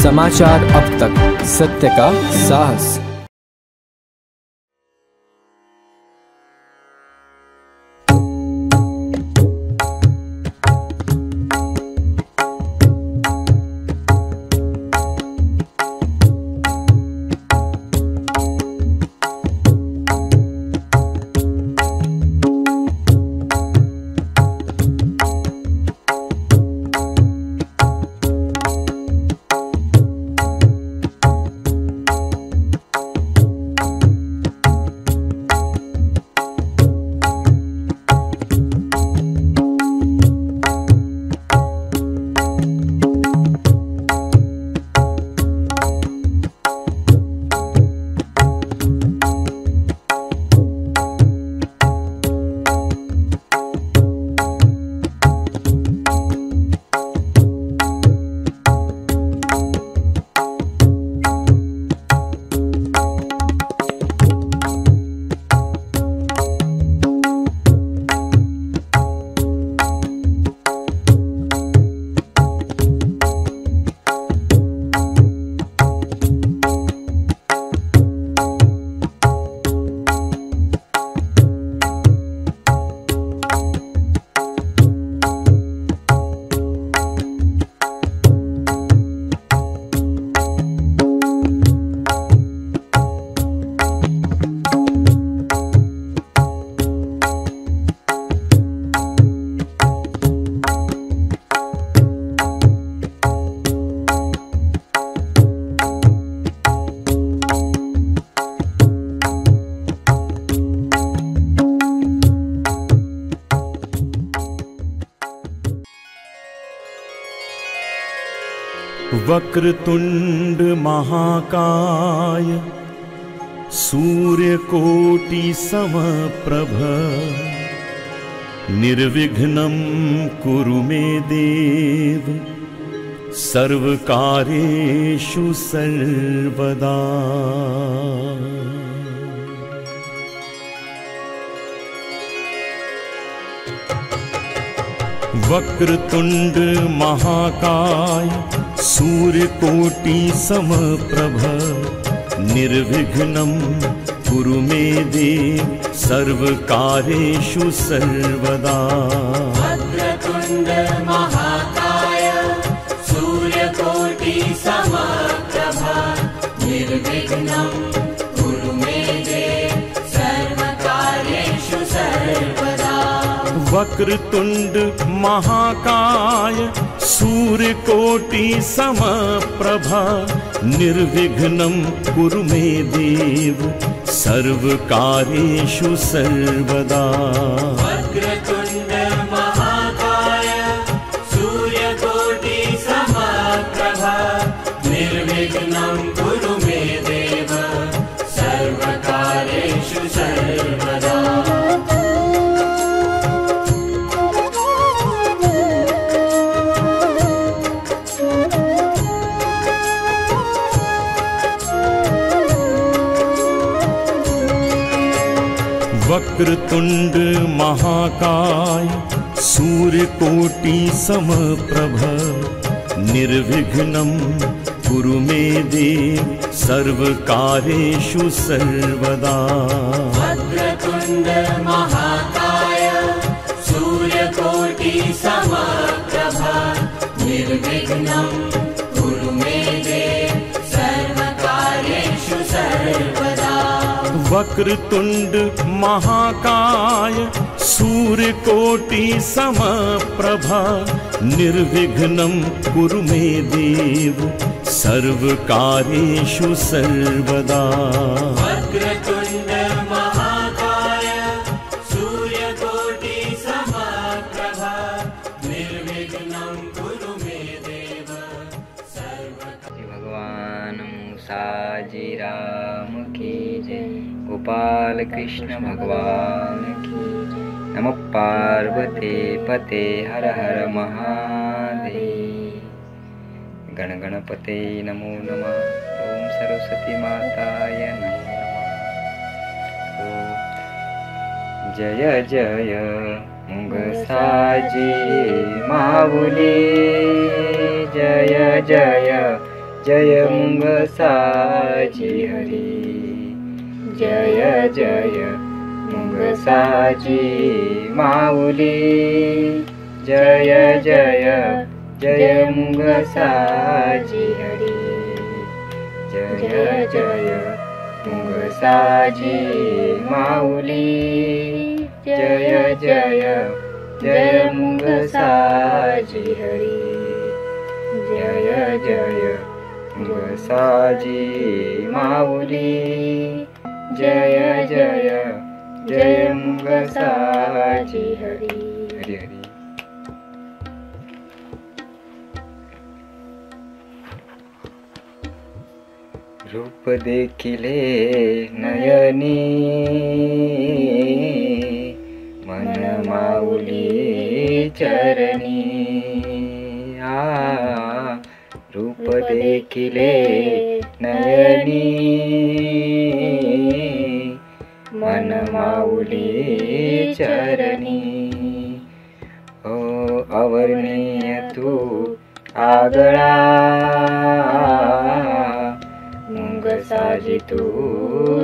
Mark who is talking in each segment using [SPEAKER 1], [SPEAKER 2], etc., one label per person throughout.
[SPEAKER 1] समाचार अब तक, सत्य का साहस।
[SPEAKER 2] वक्रतुंड महाकाय सूर्यकोटि समप्रभ निर्विघ्नं कुरु मे देव सर्वकार्येषु सर्वदा। वक्रतुंड महाकाय सूर्यकोटि समप्रभ निर्विघ्नं कुरु मे देव सर्वकार्येषु सर्वदा।
[SPEAKER 3] वक्रतुंड महाकाय सूर्यकोटि समप्रभ निर्विघ्नं कुरु मे देव सर्वकार्येषु सर्वदा।
[SPEAKER 2] वक्रतुंड महाकाय सूर्यकोटि समप्रभा निर्विघ्नं कुरु मे देव सर्वकार्येषु सर्वदा।
[SPEAKER 3] वक्रतुंड महाकाय सूर्यकोटि समप्रभा निर्विघ्नं कुरु मे देव सर्वकार्येषु सर्वदा।
[SPEAKER 2] वक्रतुंड महाकाय सूर्यकोटि समप्रभ निर्विघ्नं कुरु मे देव सर्वकार्येषु सर्वदा।
[SPEAKER 3] वक्रतुंड महाकाय सूर्यकोटि समप्रभ निर्विघ्नं कुरु मे देव सर्वकार्येषु सर्वदा।
[SPEAKER 2] वक्रतुंड महाकाय सूर्यकोटि समप्रभा निर्विघ्नं कुरु मे देव सर्वकार्येषु सर्वदा।
[SPEAKER 3] वक्रतुंड महाकाय सूर्यकोटि समप्रभा निर्विघ्नं कुरु मे देव सर्वकार्येषु।
[SPEAKER 4] भगवान मूसा जी राम की जय, गोपाल कृष्ण भगवान की जय। नमो पार्वती पते हर हर महादेव। गण गणपते नमो नमः। ओम सरस्वती माताय नमो नमः। जय जय मुंगसाजी माऊली, जय जय जय मुंगसाजी हरी, जय जय मुंगसाजी माऊली, जय जय जय मुंगसाजी हरी, जय जय मुंगसाजी माऊली, जय जय जय मुंगसाजी हरी, जय जय मुंगसाजी माऊली, जय जय जय मुंगसाजी हरी. हरी हरी. रूप देखिले नयनी, मन माऊली चरणी. रूप देखिले नयनी, मन माऊली चरणी. ओ अवर्णीय तू आगळा, मुंगसाजी तू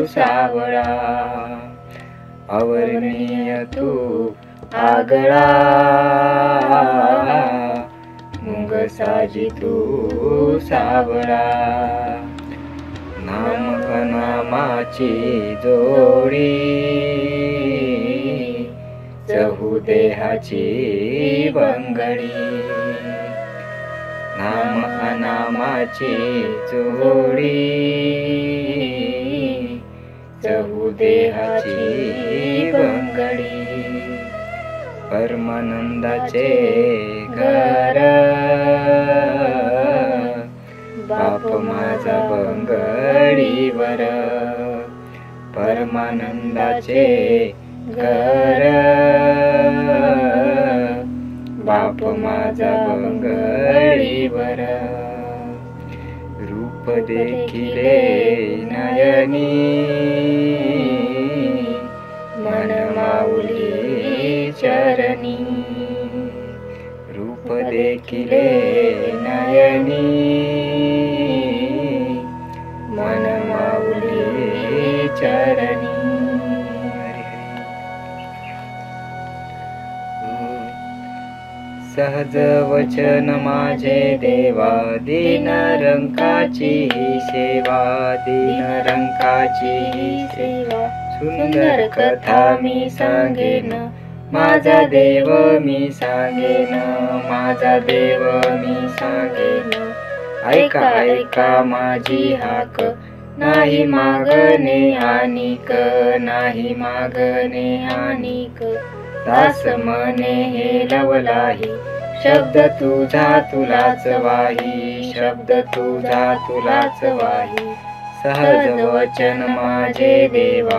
[SPEAKER 4] सावळा. अवर्णीय तू आगळा, मुंगसाजी तू सावळा. नाम अनामाची जोडी, चहू देहाची बंगडी. नाम अनामाची जोडी, चहू देहाची बंगडी. परमानंदाचे घर, बाप माझा बंगडीवर. परमानंदाचे घर, बाप माझा बंगडीवर. रूप देखिले नयनी, मन माऊली चरणी. रूप देखिले नयनी, मन माऊली चरणी. सहज वचन माझे देवा, दीन रंकाची सेवा. दीन रंकाची सेवा. सुंदर कथा मी सांगेन, माझा देव मी सांगेन. माझा देव मी सांगेन. ऐका ऐका माझी हाक, नाही मागणे आनिक. नाही मागणे आनिक. दास मने हे लवलाही, शब्द तुझा तुलाच वाही. शब्द तुझा तुलाच वाही. सहज वचन माझे देवा,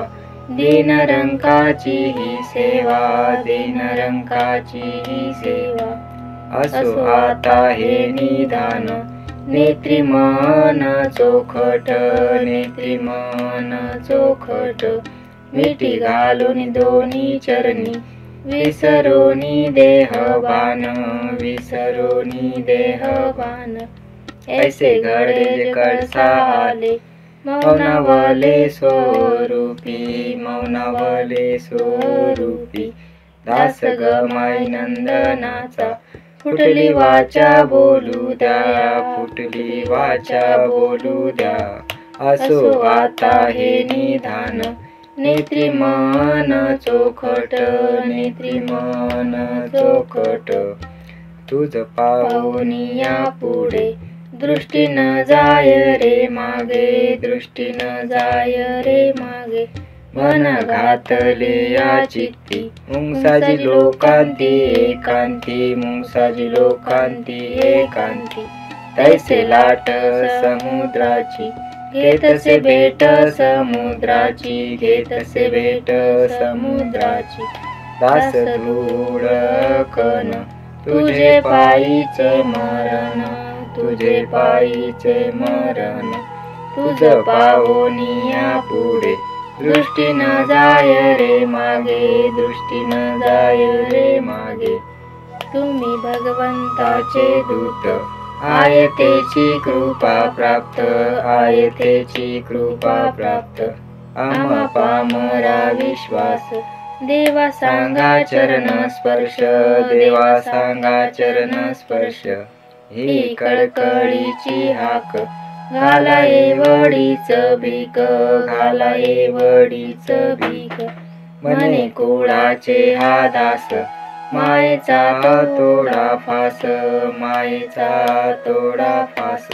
[SPEAKER 4] दीन रंकाची ही सेवा. दीन रंकाची ही सेवा. असो आता हे निधान, नेत्री मन चोखट. नेत्री मन चोखट. मिठी घालून दोन्ही चरणी, विसरोनी देहबान. विसरोनी देहबान. ऐसे घडे कळसा आले, मौनावले स्वरूपी. मौनावले स्वरूपी. दास गमाई नंदनाचा, फुटली वाचा बोलू द्या. फुटली वाचा बोलू द्या. असो आता हे निधान, नेत्री मन चोखट. नेत्री मन चोखट. तुझ पाहून या पुढे, दृष्टी न जाय रे मागे. दृष्टी न जाय रे मागे. मन घातले या चित्ती, मुंगसाजी लोकांती एकांती. मुंगसाजी लोकांती एकांती. तैसे लाट समुद्राची, घेतसे भेट समुद्राची. घेतसे भेट समुद्राची. दास धूळ कण, तुझे पायीचे मरण. तुझे पायीचे मरण. तुझ पावनिया पुढे, दृष्टी न जाय रे मागे. दृष्टी न जाय रे मागे. तुम्ही भगवंताचे दूत, आयतेची कृपा प्राप्त, आयतेची कृपा प्राप्त, आम्हा पामरा विश्वास, देवा सांगा चरण स्पर्श, देवा सांगा चरण स्पर्श, ही कळकळीची हाक, घाला एवढीच भीक, घाला एवढीच भीक, म्हणे कुळाचे हा दास, मायेचा तोडा फास, मायेचा तोडा फास,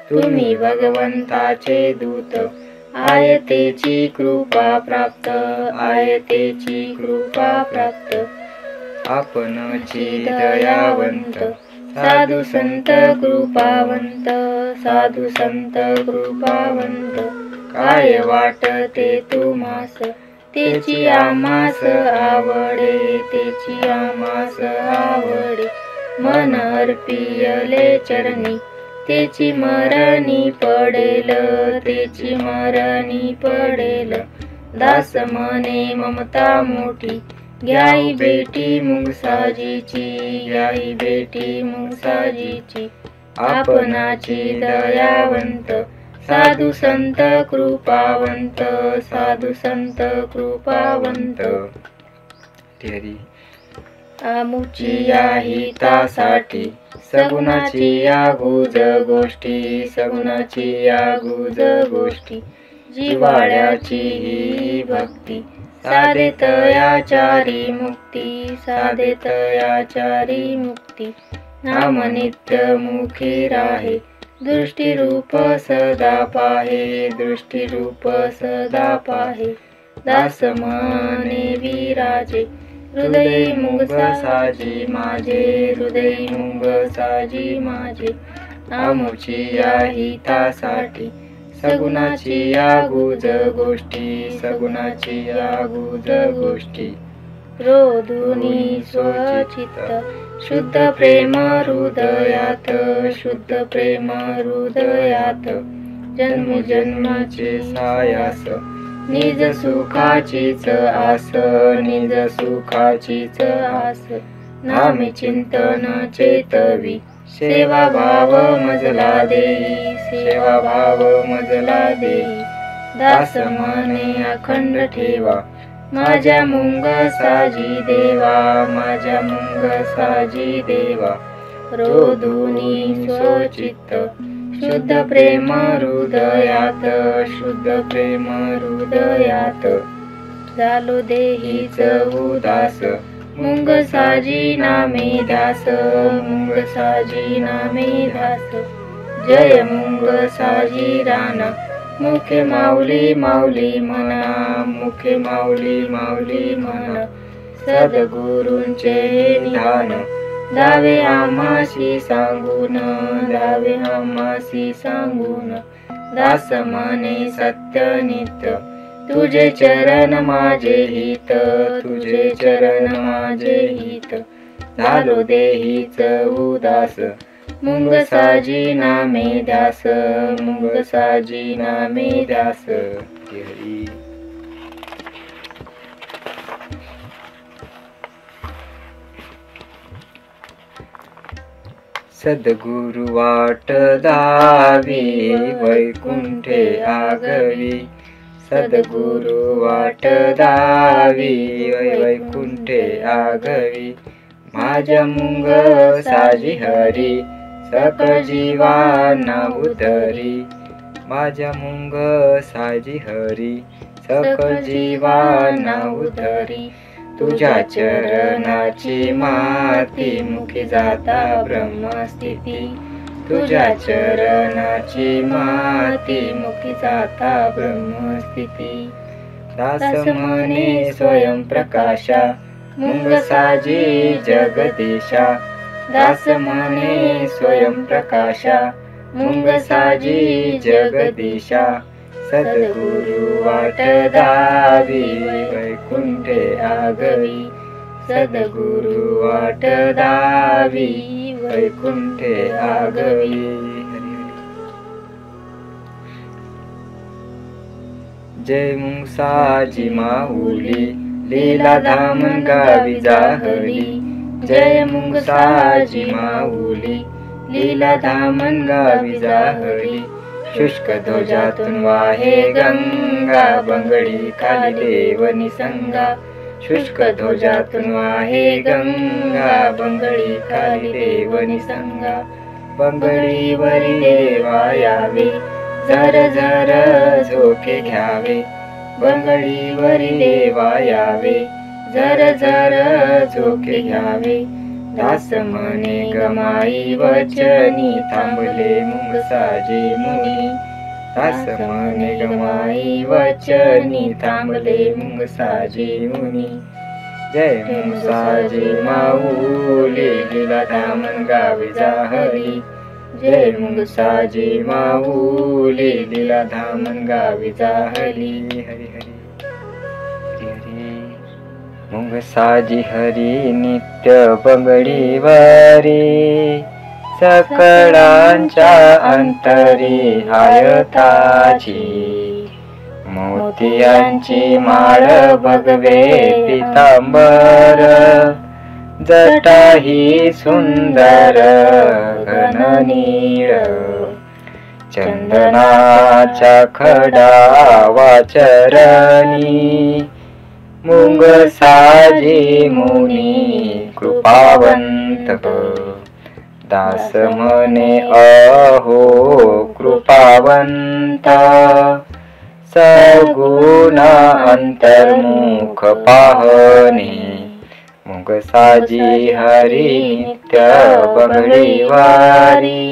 [SPEAKER 4] तुम्ही भगवंताचे दूत, आयतेची कृपा प्राप्त, आयतेची कृपा प्राप्त, आपणची दयावंत, साधू संत कृपावंत, साधू संत कृपावंत, काय वाटते तुम्हास, तेची आम्हास आवडे, तेची आम्हास आवडे, मन अर्पियले चरणी, तेची मरणी पडेल, तेची मरणी पडेल, दास मने ममता मोठी, घ्याई बेटी मुंगसाजीची, घ्याई बेटी मुंगसाजीची, आपणाची दयावंत, साधू संत कृपावंत, साधू संत कृपावंत, आमुची या हितासाठी, सगुणाची या गुज गोष्टी, सगुणाची या गुज गोष्टी, जिवाळ्याची ही भक्ती, साधे तयाचारी मुक्ती, साधे तयाचारी मुक्ती, नाम नित्य मुखी राहे, दृष्टी रूप सदा पाहे, दृष्टी रूप सदा पाहे, दास मने विराजे, हृदय मुंग साजी माझे, हृदय मुंग साजी माझे, आमुची या हितासाठी, सगुणाची या गुज गोष्टी, सगुणाची या गुज गोष्टी, रोधुनी स्वचित्त, शुद्ध प्रेम हृदयात, शुद्ध प्रेम हृदयात, जन्म जन्माचे सायास, निज सुखाचीच आस, निज सुखाचीच आस, नामे चिंतन चेतवी, सेवा भाव मजला देई, सेवा भाव मजला देई, दास मने अखंड ठेवा, माझ्या मुंग साजी देवा, माझ्या मुंग साजी देवा, रोधुनी स्वचित्त, शुद्ध प्रेम हृदयात, शुद्ध प्रेम हृदयात, झालो देहीच उदास, मुंग साजी नामे ध्यास, मुंग साजी नामे ध्यास, जय मुंग साजी राणा, मुखे माऊली माऊली म्हणा, मुखे माऊली माऊली म्हणा, सद्गुरूंचे निधान, दावे आम्हासी सांगून, दावे आम्हासी सांगून, दास मने सत्य नित्य, तुझे चरण माझे हित, तुझे चरण माझे हित, झालो देहीच उदास, मुंग साजी नामे ध्यास, मुंग साजी नामे ध्यास, हरी. सद्गुरु वाट दावी, वैकुंठे आगवी, सद्गुरु वाट दावी, वैकुंठे आगवी, माझ्या मुंग साजी हरी, सकळ जीवांना उधरी, माझ्या मुंग साजी हरी, सकळ जीवांना उधरी, तुझ्या चरणाची माती, मुखी जाता ब्रह्मस्थिती, तुझ्या चरणाची माती, मुखी जाता ब्रह्मस्थिती, दास मने स्वयं प्रकाशा, मुंग साजी जगदीशा, दास मने स्वयं प्रकाशा, मुंग साजी जगदीशा, सद्गुरु वाट दावी, वैकुंठे आगवी, सद्गुरु वाट दावी, वैकुंठे आगवी. जय मुंग साजी माऊली, लीला धामन गावी जाहली, जय मुंग साजी माऊली, लीला धामन गावी जाहली. शुष्क ध्वजातून वाहे गंगा, बंगडी खाली देव निसंगा. शुष्क ध्वजातून वाहे गंगा, बंगडी खाली देव निसंगा. बंगडीवरी देवा यावे, झर झर झोके घ्यावे. बंगडीवरी देवा यावे, झर झर झोके घ्यावे. दास म्हणे गमाई वचनी, थांबले मुंगसाजे मुनी. दास म्हणे गमाई वचनी, थांबले मुंगसाजे मुनी. जय मुंगसाजे माऊली, लीला धामन गावी जाहली. जय मुंगसाजे माऊली, लीला धामन गावी जाहली. हरी हरी हरी. मुंगसाजी हरी नित्य बंगडीवरी, सकळांच्या अंतरी हायताची. मोतियांची माळ भगवे पितांबर, जटा ही सुंदर घननीळ. चंदनाच्या खडावा चरणी, मुंगसाजी मुनी कृपावंत. दास म्हणे अहो कृपावंत, सगुण अंतर्मुख पाहणे. मुंगसाजी हरी नित्य बंगडीवारी,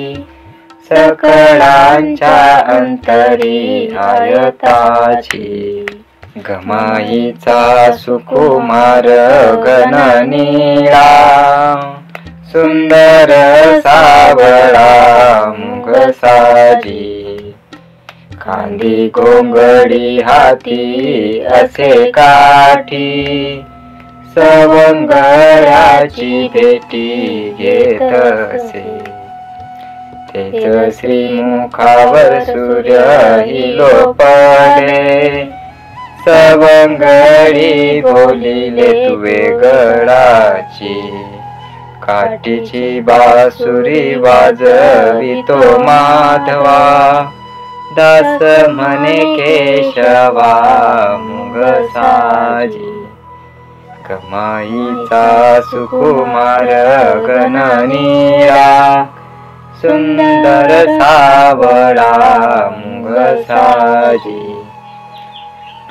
[SPEAKER 4] सकळांच्या अंतरी हायताची. गमाईचा सुकुमार गणनीळा, सुंदर सावळा मुंगसाजी. खांदी घोंगडी हाती असे काठी, सवंगड्याची भेटी घेत असे. तेच श्रीमुखावर सूर्य हिलो पडे, सवंगडी बोलिले तुवे गळाची. काठीची बासुरी वाजवितो माधवा, दास म्हणे केशवा मुंगसाजी. कमाईचा सुकुमार गणनीळा, सुंदर सावळा मुंगसाजी.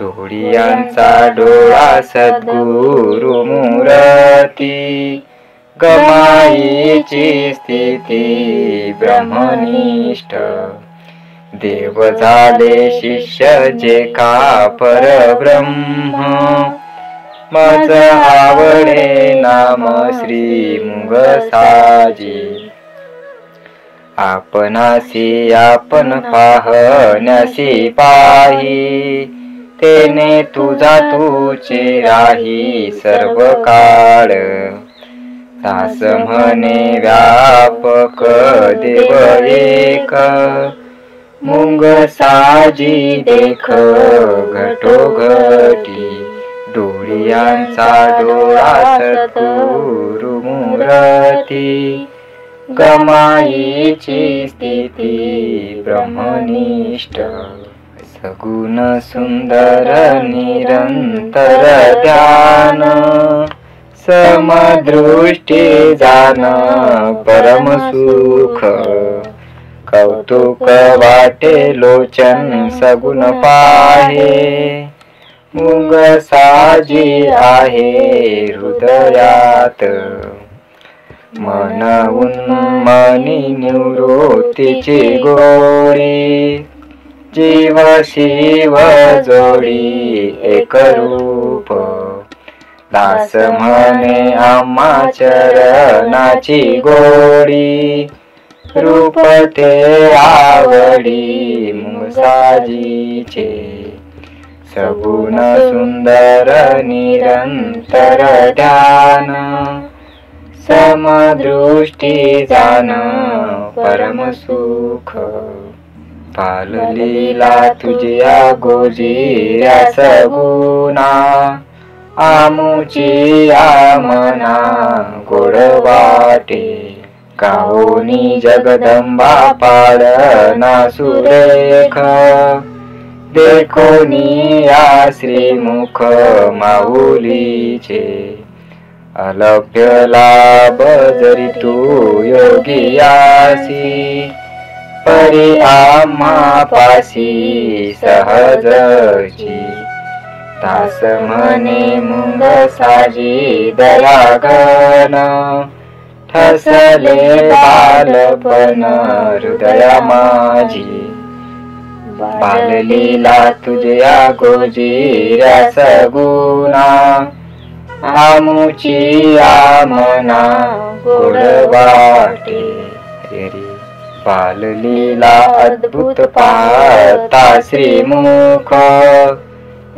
[SPEAKER 4] डोळ्यांचा डोळा सद्गुरु मूर्ती, गमाईची स्थिती ब्रह्मनिष्ठ. देव झाले शिष्य जे का परब्रह्म, माझ आवडे नाम श्री मुंगसाजी. आपणासी आपण पाहण्यासी पाही, तेने तुझा तुचे राही सर्व काळ. दास म्हणे व्यापक देव एक, मुंगसाजी देख घटोघटी. डोळ्यांचा डोळा सद्गुरु मूर्ती, गमाईची स्थिती ब्रह्मनिष्ठ. सगुण सुंदर निरंतर ध्यान, समदृष्टी जान परम सुख. कौतुक वाटे लोचन सगुण पाहे, मुंगसाजी आहे हृदयात. मन उन्मनी निवृत्तीची गोडी, जीव शिव जोडी एक रूप. दास म्हणे आम्हा चरणाची गोडी, रूप ते आवडी मुंगसाजीचे. सगुण सुंदर निरंतर ध्यान, समदृष्टी जान परम सुख. पाललीला तुझ्या गोजिया सगुणा, आमुची आमना गोड वाटे. गाऊनी जगदंबा पाळना सुरेख देखोनी या श्रीमुख माऊलीचे अलभ्य लाभ जरी तू योगियासी परी आम्हा पासी सहजची दास म्हणे मुंग साजी दयागन ठसले बालपण हृदया माझी बाललीला तुझ्या गोजिऱ्या सगुणा आमुची आमना गोड वाटे बाललीला अद्भुत पाहता श्रीमुख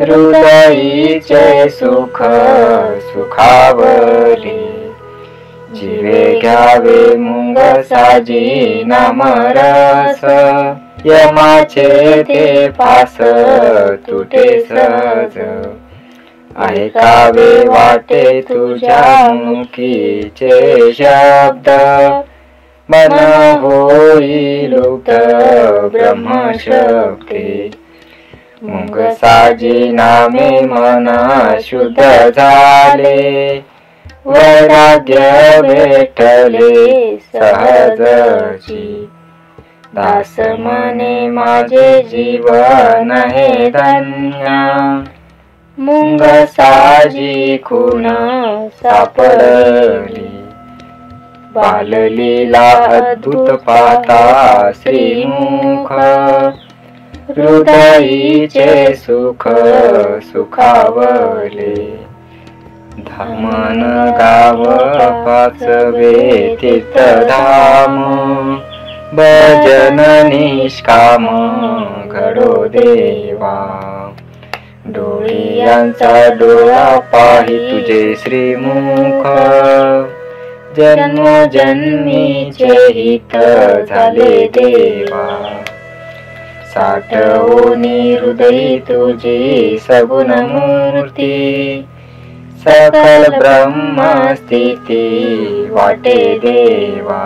[SPEAKER 4] हृदयीचे सुख सुखावले जीवे घ्यावे मुंग साजी नामरस यमाचे ते फास तुटे सहज ऐकावे वाटे तुझ्या मुखीचे शब्द मन होई लुप्त ब्रह्मशक्ती मुंग साजी नामे मन शुद्ध झाले वैराग्य भेटले सहजची दास म्हणे माझे जीवन हे धन्य मुंग साजी खून सापडली बाललीला अद्भुत पाहता श्रीमुख हृदयीचे सुख सुखावले धामन गाव पाचवे तीर्थधाम भजन निष्काम घडो देवा डोळ्यांचा डोळा पाही तुझे श्रीमुख जन्म जन्मीचे हित झाले देवा साठवूनी हृदयी तुझी सगुण मूर्ती सकल ब्रह्मस्थिती वाटे देवा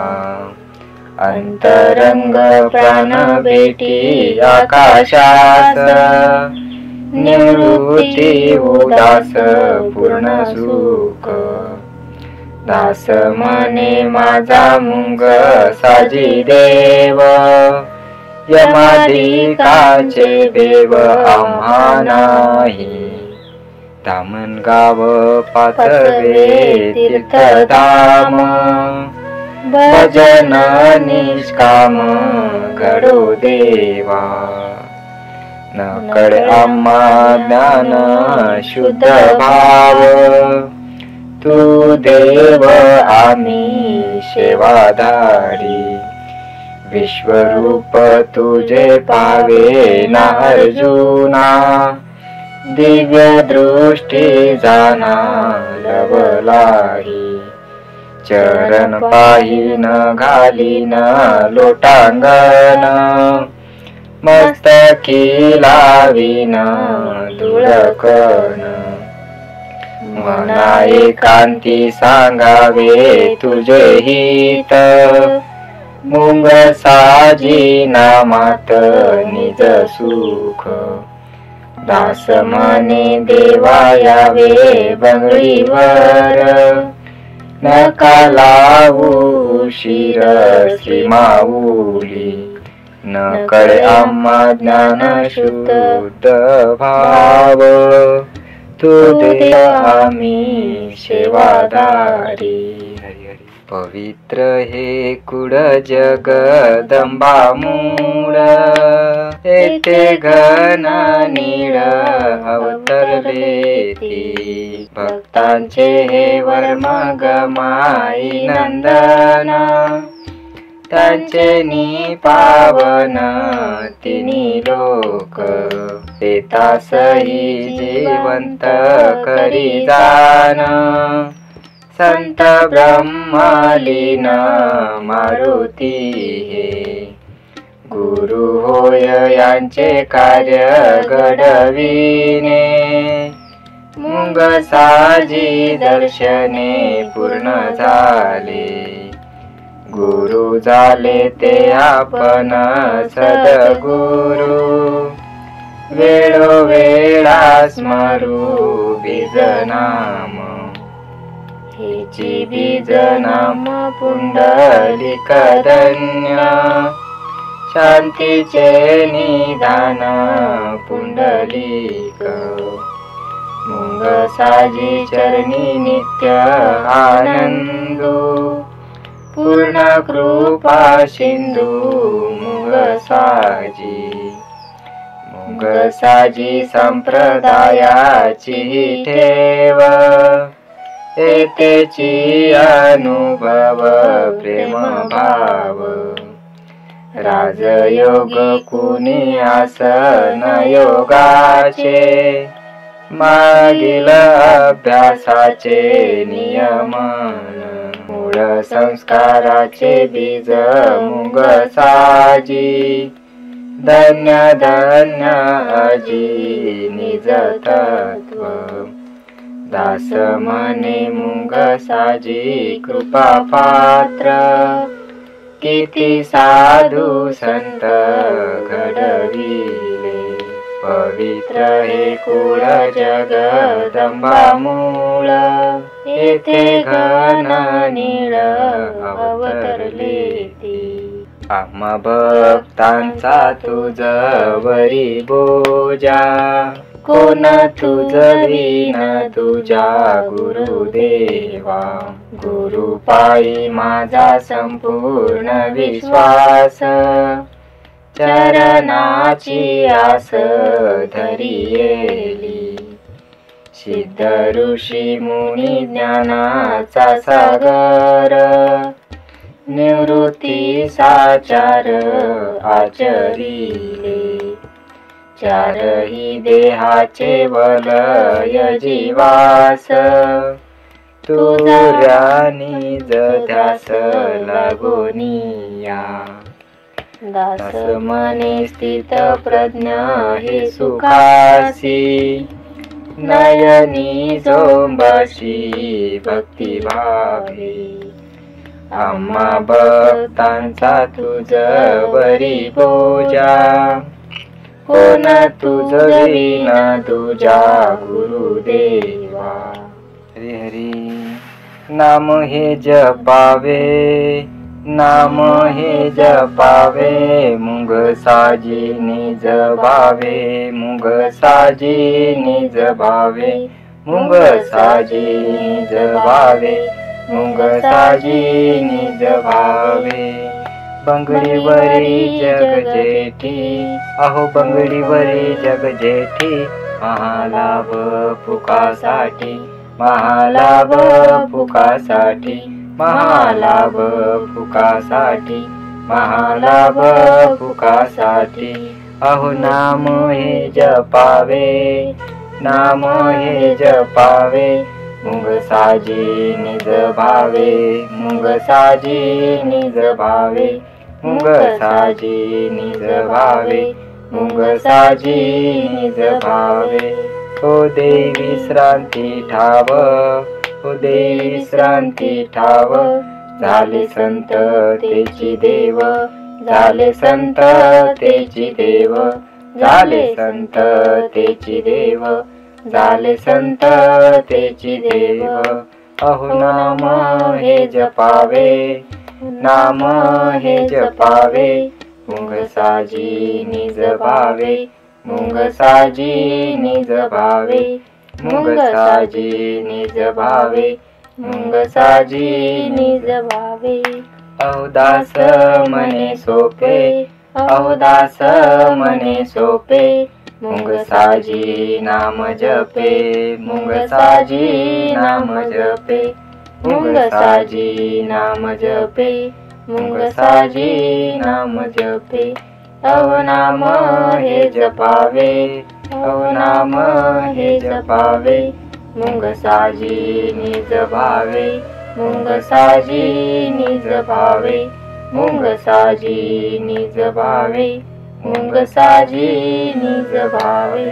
[SPEAKER 4] अंतरंग प्राण भेटी आकाशास निवृत्ती उदास पूर्ण सुख दास म्हणे माझा मुंग साजी देव यमादिकाचे देव आम्हा नाही धामणगाव पाचवे तीर्थधाम भजन निष्काम घडो देवा नकळ आम्हा ज्ञान शुद्ध भाव तू देव आम्ही सेवाधारी विश्वरूप तुझे पावे ना अर्जुना दिव्य दृष्टी जाना लवलाही चरण पाहिन घालीन लोटांगण मस्तकी लावीन धुळकण मना एकांती सांगावे तुझे हित मुंग साजी नामात निज सुख दास म्हणे देवा यावे बंगळीवर नका लावू उशीर श्री माऊली नकळे आम्हा ज्ञान शुद्ध भाव तू दे आम्ही सेवादारी पवित्र हे कुड जगदंबा मूळ येथे घन नीळ अवतरले ती भक्तांचे हे वर्म गमाई नंदन त्यांचे नी पावन तिनी लोक येतासही जीवंत करी जान संत ब्रह्मलीन मारुती हे गुरु होय यांचे कार्य घडविणे मुंग साजी दर्शने पूर्ण झाले गुरु झाले ते आपण सद्गुरु, वेळोवेळा स्मरू बीजनाम, हेची बीजनाम पुंडलिक धन्य, शांतीचे निधान पुंडलिक, मुंगसाजी चरणी नित्य आनंदू, पूर्ण कृपा सिंधू मुंगसाजी, मुंगसाजी संप्रदायाची ठेव, येतेची अनुभव प्रेम भाव, राजयोग कुणी आसन योगाचे, मागील अभ्यासाचे नियमन, मूळ संस्काराचे बीज मुंगसाजी, धन्य धन्य अजी निज तत्व, दास मने मुंगसाजी कृपा पात्र, किती साधू संत घडविले, पवित्र हे कुळ जगदंबा मूळ, येथे घन नीळ अवतरले ती, आम्हा भक्तांचा तुझवरी बोजा, कोण तुझविन तुझ्या गुरुदेवा, गुरु पायी माझा संपूर्ण विश्वास, चरणाची आस धरियेली, सिद्ध ऋषी मुनी ज्ञानाचा सागर, निवृत्ती साचार आचरिले, चारही देहाचे वलय जीवास, तुझ्या निज ध्यास लागोनिया, दास मने स्थित प्रज्ञ हे सुखासी, नयनी जोंबाशी भक्ती भावी, आम्हा भक्तांचा तुझवरी बोजा, कोण तुझविन तुझ्या गुरुदेवा, हरी हरी नाम हे जपावे, नाम हे जपावे, मुंगसाजी निज भावे, मुंगसाजी निज भावे, मुंगसाजी निज भावे, मुंगसाजी निज भावे, बंगडीवरी जग जेठी, अहो बंगडीवरी जग जेठी, महालाभ फुकासाठी, महालाभ फुकासाठी, महालाभ फुकासाठी, महालाभ फुकासाठी, अहो नाम हे जपावे, नाम हे जपावे, मुंगसाजी निज भावे, मुंगसाजी निज भावे, मुंगसाजी निज भावे, मुंगसाजी निज भावे, हो देवी श्रांती ठाव, हो देवी श्रांती ठाव, झाले संत तेची देव, झाले संत तेची देव, झाले संत तेची देव, झाले संत तेची देव, अहो नाम हे जपावे, नाम हे जपावे, मुंगसाजी निज भावे, मुंगसाजी निज भावे, मुंगसाजी निज भावे, मुंगसाजी निज भावे, अहो दास मने सोपे, अहो दास मने सोपे, मुंगसाजी नाम जपे, मुंगसाजी नाम जपे, मुंगसाजी नाम जपे, मुंगसाजी नाम जपे, अहो नाम हे जपावे, अहो नाम हे जपावे, मुंगसाजी निज भावे, मुंगसाजी निज भावे, मुंगसाजी निज भावे, मुंगसाजी निज भावे.